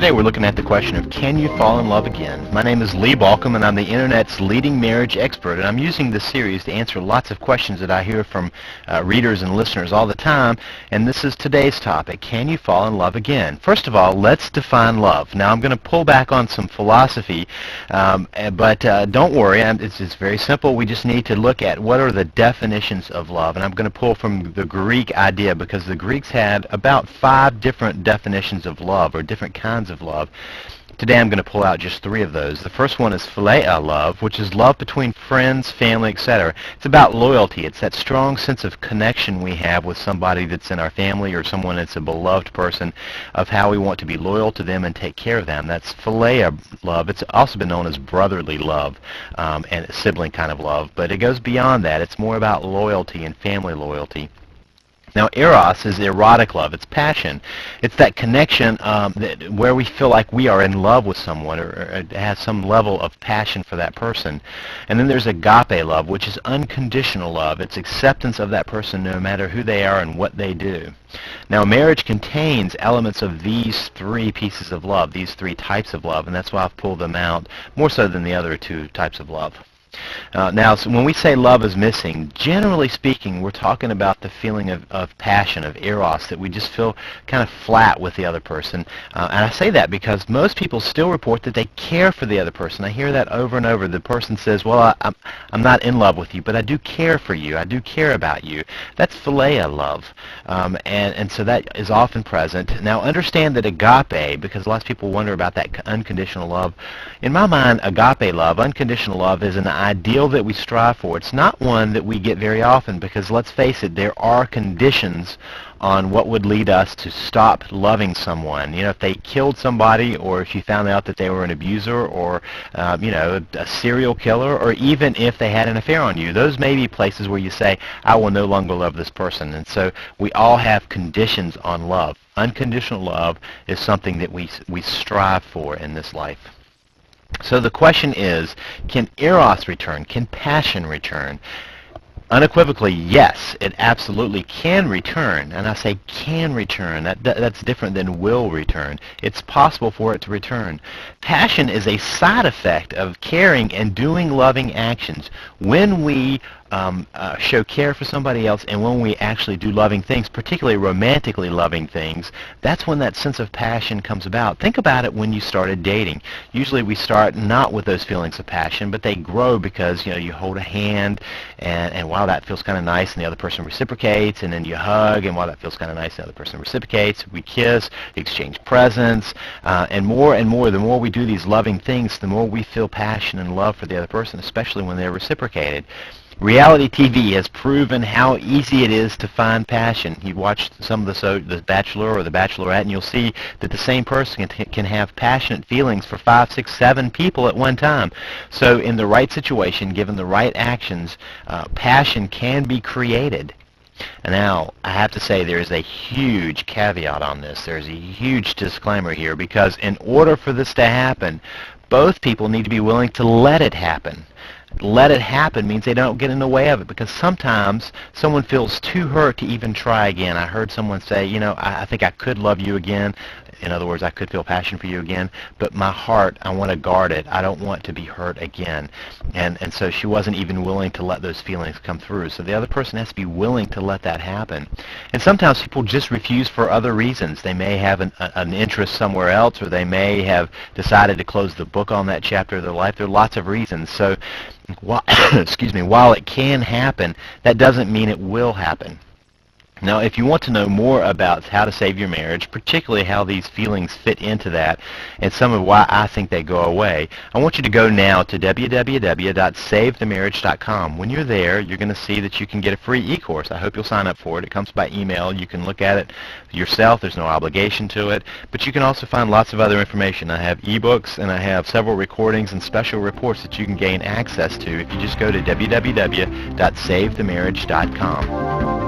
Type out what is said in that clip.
Today we're looking at the question of, can you fall in love again? My name is Lee Balcom, and I'm the Internet's leading marriage expert, and I'm using this series to answer lots of questions that I hear from readers and listeners all the time, and this is today's topic: can you fall in love again? First of all, let's define love. Now, I'm going to pull back on some philosophy, but don't worry, it's very simple. We just need to look at what are the definitions of love, and I'm going to pull from the Greek idea, because the Greeks had about 5 different definitions of love, or different kinds of love. Today I'm going to pull out just 3 of those. The first one is philia love, which is love between friends, family, etc. It's about loyalty. It's that strong sense of connection we have with somebody that's in our family or someone that's a beloved person, of how we want to be loyal to them and take care of them. That's philia love. It's also been known as brotherly love and sibling kind of love, but it goes beyond that. It's more about loyalty and family loyalty. Now, eros is erotic love. It's passion. It's that connection where we feel like we are in love with someone, or has some level of passion for that person. And then there's agape love, which is unconditional love. It's acceptance of that person no matter who they are and what they do. Now, marriage contains elements of these 3 pieces of love, these 3 types of love, and that's why I've pulled them out, more so than the other 2 types of love. Now, so when we say love is missing, generally speaking, we're talking about the feeling of passion, of eros, that we just feel kind of flat with the other person. And I say that because most people still report that they care for the other person. I hear that over and over. The person says, well, I'm not in love with you, but I do care for you. I do care about you. That's philia love. And so that is often present. Now, understand that agape, because lots of people wonder about that unconditional love. In my mind, agape love, unconditional love, is an ideal that we strive for. It's not one that we get very often, because let's face it, there are conditions on what would lead us to stop loving someone. You know, if they killed somebody, or if you found out that they were an abuser, or you know, a serial killer, or even if they had an affair on you, those may be places where you say, I will no longer love this person. And so we all have conditions on love. Unconditional love is something that we strive for in this life. So the question is, can eros return? Can passion return? Unequivocally, yes, it absolutely can return. And I say can return. That's different than will return. It's possible for it to return. Passion is a side effect of caring and doing loving actions. When we show care for somebody else, and when we actually do loving things, particularly romantically loving things, that's when that sense of passion comes about. Think about it when you started dating. Usually we start not with those feelings of passion, but they grow because, you know, you hold a hand, and wow, that feels kind of nice, and the other person reciprocates, and then you hug, and wow, that feels kind of nice, and the other person reciprocates. We kiss, exchange presents, and more, the more we do these loving things, the more we feel passion and love for the other person, especially when they're reciprocated. Reality TV has proven how easy it is to find passion. You watch some of the Bachelor or the Bachelorette, and you'll see that the same person can have passionate feelings for 5, 6, 7 people at one time. So in the right situation, given the right actions, passion can be created. And now, I have to say, there is a huge caveat on this. There's a huge disclaimer here, because in order for this to happen, both people need to be willing to let it happen. Let it happen means they don't get in the way of it, because sometimes someone feels too hurt to even try again. I heard someone say, you know, I think I could love you again. In other words, I could feel passion for you again, but my heart, I want to guard it. I don't want to be hurt again. And so she wasn't even willing to let those feelings come through. So the other person has to be willing to let that happen. And sometimes people just refuse for other reasons. They may have an interest somewhere else, or they may have decided to close the book on that chapter of their life. There are lots of reasons. So while it can happen, that doesn't mean it will happen. Now, if you want to know more about how to save your marriage, particularly how these feelings fit into that, and some of why I think they go away, I want you to go now to www.savethemarriage.com. When you're there, you're going to see that you can get a free e-course. I hope you'll sign up for it. It comes by email. You can look at it yourself. There's no obligation to it. But you can also find lots of other information. I have ebooks, and I have several recordings and special reports that you can gain access to if you just go to www.savethemarriage.com.